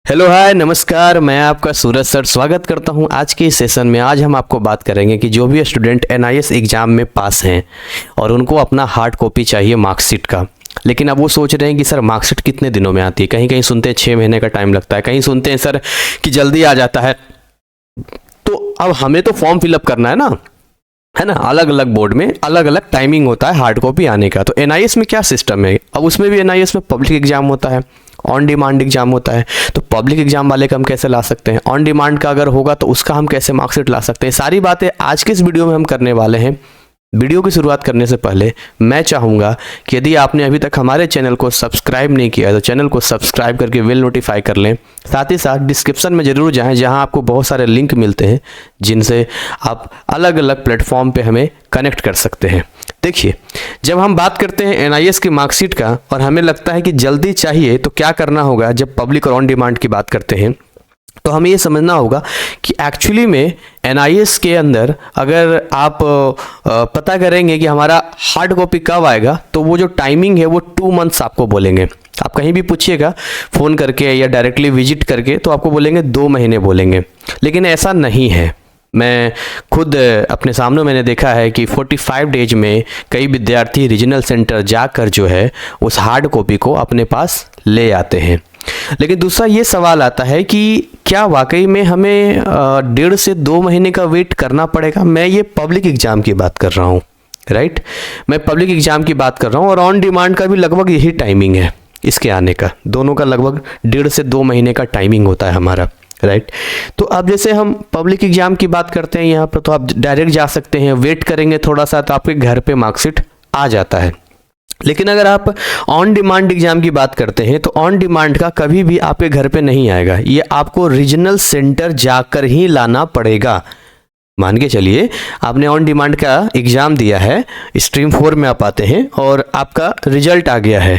Hello hi नमस्कार, मैं आपका सूरज सर स्वागत करता हूं आज के इस सेशन में। आज हम आपको बात करेंगे कि जो भी स्टूडेंट एनआईएस एग्ज़ाम में पास हैं और उनको अपना हार्ड कॉपी चाहिए मार्कशीट का, लेकिन अब वो सोच रहे हैं कि सर मार्कशीट कितने दिनों में आती है। कहीं कहीं सुनते हैं 6 महीने का टाइम लगता है, कहीं सुनते हैं सर कि जल्दी आ जाता है। तो अब हमें तो फॉर्म फिलअप करना है ना, अलग अलग बोर्ड में अलग अलग टाइमिंग होता है हार्ड कॉपी आने का। तो एनआईएस में क्या सिस्टम है, अब उसमें भी एनआईएस में पब्लिक एग्जाम होता है, ऑन डिमांड एग्जाम होता है। तो पब्लिक एग्जाम वाले का हम कैसे ला सकते हैं, ऑन डिमांड का अगर होगा तो उसका हम कैसे मार्कशीट ला सकते हैं, सारी बातें आज के इस वीडियो में हम करने वाले हैं। वीडियो की शुरुआत करने से पहले मैं चाहूँगा कि यदि आपने अभी तक हमारे चैनल को सब्सक्राइब नहीं किया है तो चैनल को सब्सक्राइब करके बेल नोटिफाई कर लें। साथ ही साथ डिस्क्रिप्शन में ज़रूर जाएं, जहां आपको बहुत सारे लिंक मिलते हैं जिनसे आप अलग अलग प्लेटफॉर्म पे हमें कनेक्ट कर सकते हैं। देखिए, जब हम बात करते हैं एनआईएस की मार्कशीट का और हमें लगता है कि जल्दी चाहिए तो क्या करना होगा, जब पब्लिक और ऑन डिमांड की बात करते हैं तो हमें ये समझना होगा कि एक्चुअली में एनआईएस के अंदर अगर आप पता करेंगे कि हमारा हार्ड कॉपी कब आएगा, तो वो जो टाइमिंग है वो 2 मंथ्स आपको बोलेंगे। आप कहीं भी पूछिएगा फ़ोन करके या डायरेक्टली विजिट करके तो आपको बोलेंगे 2 महीने बोलेंगे, लेकिन ऐसा नहीं है। मैं खुद अपने सामने मैंने देखा है कि 45 डेज में कई विद्यार्थी रीजनल सेंटर जाकर जो है उस हार्ड कॉपी को अपने पास ले आते हैं। लेकिन दूसरा ये सवाल आता है कि क्या वाकई में हमें 1.5 से 2 महीने का वेट करना पड़ेगा। मैं ये पब्लिक एग्ज़ाम की बात कर रहा हूँ, राइट। मैं पब्लिक एग्ज़ाम की बात कर रहा हूँ और ऑन डिमांड का भी लगभग यही टाइमिंग है इसके आने का। दोनों का लगभग 1.5 से 2 महीने का टाइमिंग होता है हमारा, राइट। तो अब जैसे हम पब्लिक एग्ज़ाम की बात करते हैं यहाँ पर, तो आप डायरेक्ट जा सकते हैं, वेट करेंगे थोड़ा सा तो आपके घर पे मार्कशीट आ जाता है। लेकिन अगर आप ऑन डिमांड एग्जाम की बात करते हैं तो ऑन डिमांड का कभी भी आपके घर पे नहीं आएगा, ये आपको रीजनल सेंटर जाकर ही लाना पड़ेगा। मान के चलिए आपने ऑन डिमांड का एग्ज़ाम दिया है, स्ट्रीम 4 में आप आते हैं और आपका रिजल्ट आ गया है,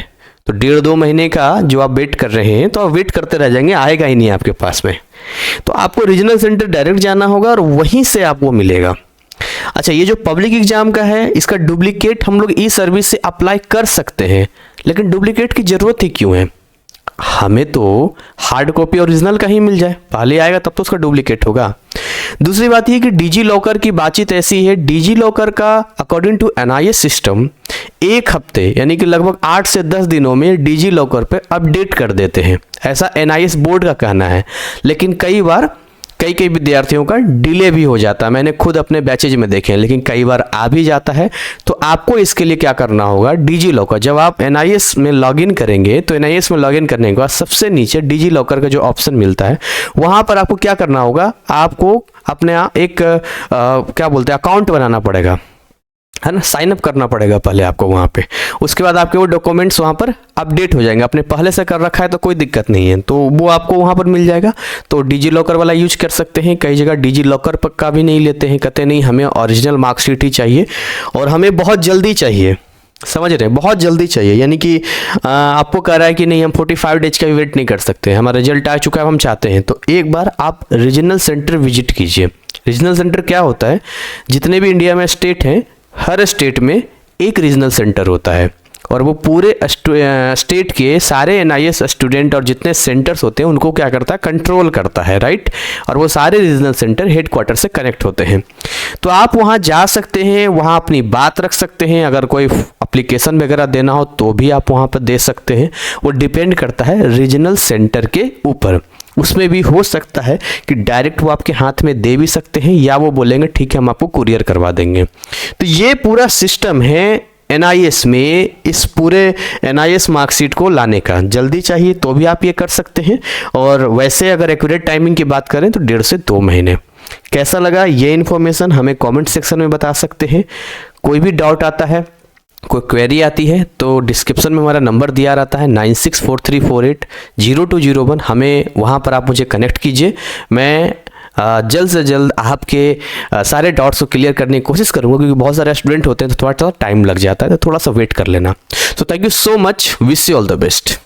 तो 1.5-2 महीने का जो आप वेट कर रहे हैं तो आप वेट करते रह जाएंगे, आएगा ही नहीं आपके पास में। तो आपको रीजनल सेंटर डायरेक्ट जाना होगा और वहीं से आपको मिलेगा। अच्छा, ये जो पब्लिक एग्जाम का है इसका डुप्लीकेट हम लोग ई सर्विस से अप्लाई कर सकते हैं, लेकिन डुप्लीकेट की ज़रूरत ही क्यों है। हमें तो हार्ड कॉपी ओरिजिनल का ही मिल जाए, पहले आएगा तब तो उसका डुप्लीकेट होगा। दूसरी बात ये कि डिजी लॉकर की बातचीत ऐसी है, डिजी लॉकर का अकॉर्डिंग टू एनआईएस सिस्टम 1 हफ्ते यानी कि लगभग 8 से 10 दिनों में डिजी लॉकर पे अपडेट कर देते हैं, ऐसा एनआईएस बोर्ड का कहना है। लेकिन कई बार कई विद्यार्थियों का डिले भी हो जाता है, मैंने खुद अपने बैचेज में देखे हैं, लेकिन कई बार आ भी जाता है। तो आपको इसके लिए क्या करना होगा, डिजी लॉकर, जब आप एनआईएस में लॉगिन करेंगे तो एनआईएस में लॉगिन करने के बाद सबसे नीचे डिजी लॉकर का जो ऑप्शन मिलता है वहाँ पर आपको क्या करना होगा, आपको अपने एक क्या बोलते हैं अकाउंट बनाना पड़ेगा, है ना, साइन अप करना पड़ेगा पहले आपको वहाँ पे। उसके बाद आपके वो डॉक्यूमेंट्स वहाँ पर अपडेट हो जाएंगे। आपने पहले से कर रखा है तो कोई दिक्कत नहीं है, तो वो आपको वहाँ पर मिल जाएगा। तो डिजी लॉकर वाला यूज कर सकते हैं। कई जगह डिजी लॉकर का भी नहीं लेते हैं, कहते नहीं हमें ओरिजिनल मार्कशीट ही चाहिए और हमें बहुत जल्दी चाहिए, समझ रहे हैं, बहुत जल्दी चाहिए। यानी कि आपको कह रहा है कि नहीं हम 45 डेज का भी वेट नहीं कर सकते, हमारा रिजल्ट आ चुका है, हम चाहते हैं। तो एक बार आप रीजनल सेंटर विजिट कीजिए। रीजनल सेंटर क्या होता है, जितने भी इंडिया में स्टेट हैं हर स्टेट में एक रीजनल सेंटर होता है और वो पूरे स्टेट के सारे एनआईएस स्टूडेंट और जितने सेंटर्स होते हैं उनको क्या करता है, कंट्रोल करता है, राइट। और वो सारे रीजनल सेंटर हेडक्वार्टर से कनेक्ट होते हैं। तो आप वहाँ जा सकते हैं, वहाँ अपनी बात रख सकते हैं। अगर कोई एप्लीकेशन वगैरह देना हो तो भी आप वहाँ पर दे सकते हैं। वो डिपेंड करता है रीजनल सेंटर के ऊपर। उसमें भी हो सकता है कि डायरेक्ट वो आपके हाथ में दे भी सकते हैं या वो बोलेंगे ठीक है हम आपको कुरियर करवा देंगे। तो ये पूरा सिस्टम है एनआईएस में, इस पूरे एनआईएस मार्कशीट को लाने का। जल्दी चाहिए तो भी आप ये कर सकते हैं, और वैसे अगर एक्यूरेट टाइमिंग की बात करें तो 1.5 से 2 महीने। कैसा लगा ये इन्फॉर्मेशन हमें कमेंट सेक्शन में बता सकते हैं। कोई भी डाउट आता है, कोई क्वेरी आती है तो डिस्क्रिप्शन में हमारा नंबर दिया रहता है 9643480201। हमें वहाँ पर आप मुझे कनेक्ट कीजिए। मैं जल्द से जल्द आपके सारे डाउट्स को क्लियर करने की कोशिश करूँगा, क्योंकि बहुत सारे स्टूडेंट होते हैं तो थोड़ा सा टाइम लग जाता है, तो थोड़ा सा वेट कर लेना। So thank you so much, wish you all the best.